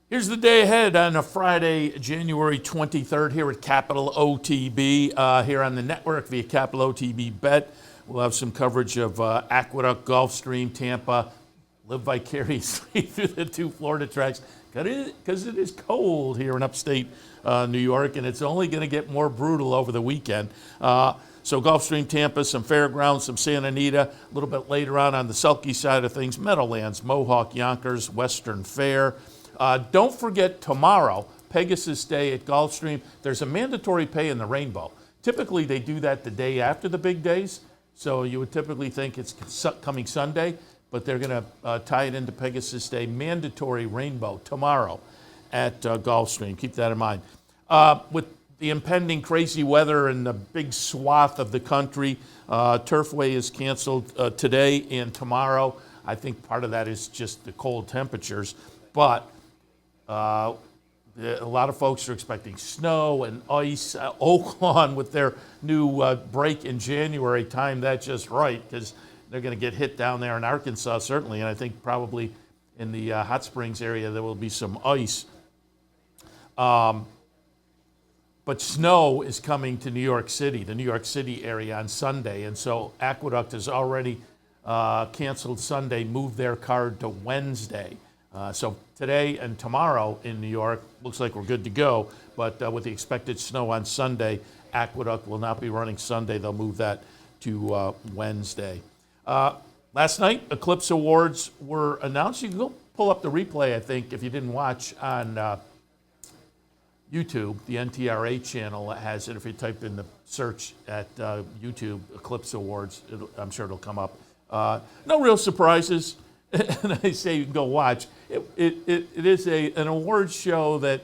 Here's the day ahead on a Friday, January 23rd here at Capital OTB, here on the network via Capital OTB Bet. We'll have some coverage of Aqueduct, Gulfstream, Tampa, live vicariously through the two Florida tracks because it is cold here in upstate New York, and it's only going to get more brutal over the weekend. So Gulfstream, Tampa, some Fairgrounds, some Santa Anita. A little bit later on the sulky side of things, Meadowlands, Mohawk, Yonkers, Western Fair. Don't forget tomorrow, Pegasus Day at Gulfstream. There's a mandatory pay in the rainbow. Typically, they do that the day after the big days, so you would typically think it's coming Sunday, but they're going to tie it into Pegasus Day. Mandatory rainbow tomorrow at Gulfstream. Keep that in mind. With the impending crazy weather in the big swath of the country, Turfway is canceled today and tomorrow. I think part of that is just the cold temperatures, but a lot of folks are expecting snow and ice. Oaklawn, with their new break in January, timed that just right because they're going to get hit down there in Arkansas, certainly, and I think probably in the Hot Springs area there will be some ice. But snow is coming to New York City, the New York City area on Sunday, and so Aqueduct has already canceled Sunday, moved their card to Wednesday. So today and tomorrow in New York, looks like we're good to go, but with the expected snow on Sunday, Aqueduct will not be running Sunday. They'll move that to Wednesday. Last night, Eclipse Awards were announced. You can go pull up the replay, I think, if you didn't watch on YouTube. The NTRA channel has it. If you type in the search at YouTube, Eclipse Awards, I'm sure it'll come up. No real surprises. And I say you can go watch. It is an awards show that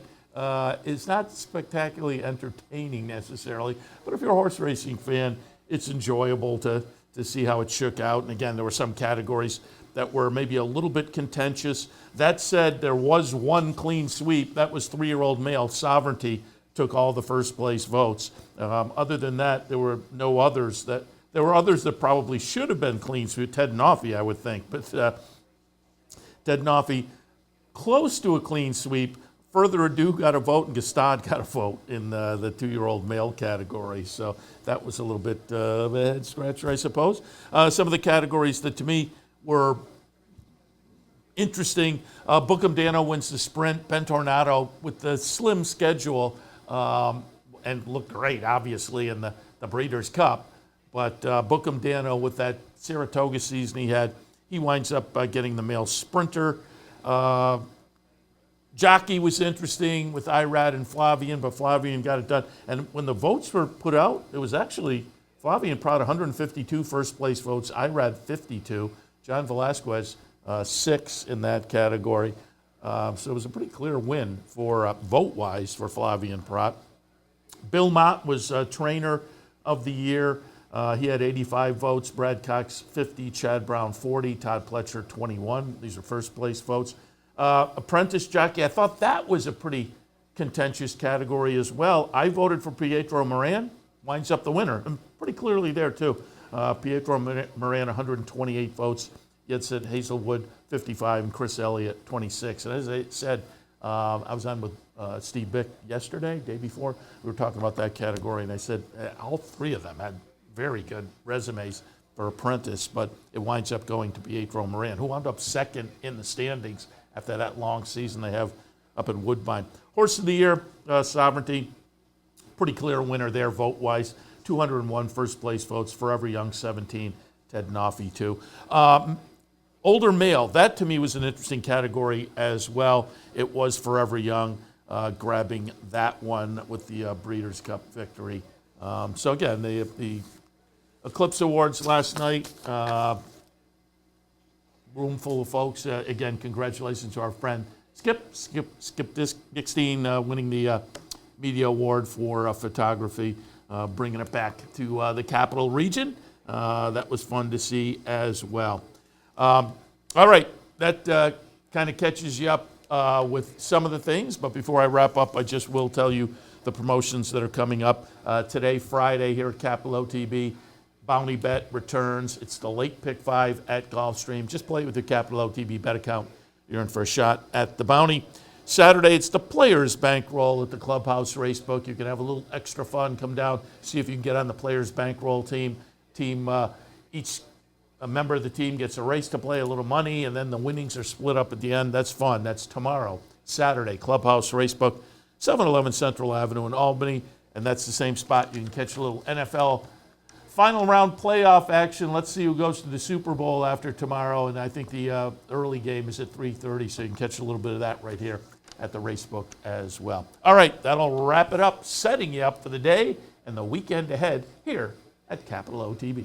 is not spectacularly entertaining necessarily, but if you're a horse racing fan, it's enjoyable to see how it shook out. And again, there were some categories that were maybe a little bit contentious. That said, there was one clean sweep. That was 3-year-old male Sovereignty took all the first place votes. Other than that, there were no others that. There were others that probably should have been clean sweep. Ted Noffey, I would think, but Ted Noffey, close to a clean sweep. Further Ado got a vote, and Gastad got a vote in the 2-year-old male category. So that was a little bit of a head scratcher, I suppose. Some of the categories that to me were interesting. Bookham Dano wins the sprint. Ben Tornado with the slim schedule and looked great, obviously, in the Breeders' Cup. But Bookham Dano, with that Saratoga season he winds up getting the male sprinter. Jockey was interesting with Irad and Flavian, but Flavian got it done. And when the votes were put out, it was actually Flavian proud 152 first place votes, Irad 52, John Velasquez 6 in that category. So it was a pretty clear win for vote-wise for Flavian Prat. Bill Mott was trainer of the year. He had 85 votes, Brad Cox 50, Chad Brown 40, Todd Pletcher 21. These are first place votes. Apprentice jockey, I thought that was a pretty contentious category as well. I voted for Pietro Moran, winds up the winner, and pretty clearly there too. Pietro Moran 128 votes, Yetsit Hazelwood 55, and Chris Elliott 26. And as I said, I was on with Steve Bick yesterday, day before. We were talking about that category, and I said all three of them had very good resumes for Apprentice, but it winds up going to Pietro Moran, who wound up second in the standings after that long season they have up in Woodbine. Horse of the Year, Sovereignty, pretty clear winner there vote-wise. 201 first place votes, Forever Young 17, Ted Noffey 2. Older male, that to me was an interesting category as well. It was Forever Young grabbing that one with the Breeders' Cup victory. So again, the Eclipse Awards last night, room full of folks. Again, congratulations to our friend Skip Dickstein winning the media award for photography, bringing it back to the Capital region. That was fun to see as well. All right, that kind of catches you up with some of the things, but before I wrap up, I just will tell you the promotions that are coming up today, Friday, here at Capital OTB. Bounty Bet returns. It's the late pick 5 at Gulfstream. Just play with your Capital OTB bet account. You're in for a shot at the bounty. Saturday, it's the Players Bankroll at the Clubhouse Racebook. You can have a little extra fun. Come down, see if you can get on the Players Bankroll team. Each a member of the team gets a race to play, a little money, and then the winnings are split up at the end. That's fun. That's tomorrow, Saturday, Clubhouse Racebook, 711 Central Avenue in Albany, and that's the same spot. You can catch a little NFL final round playoff action. Let's see who goes to the Super Bowl after tomorrow, and I think the early game is at 3:30, so you can catch a little bit of that right here at the Racebook as well. All right, that'll wrap it up, setting you up for the day and the weekend ahead here at Capital OTB.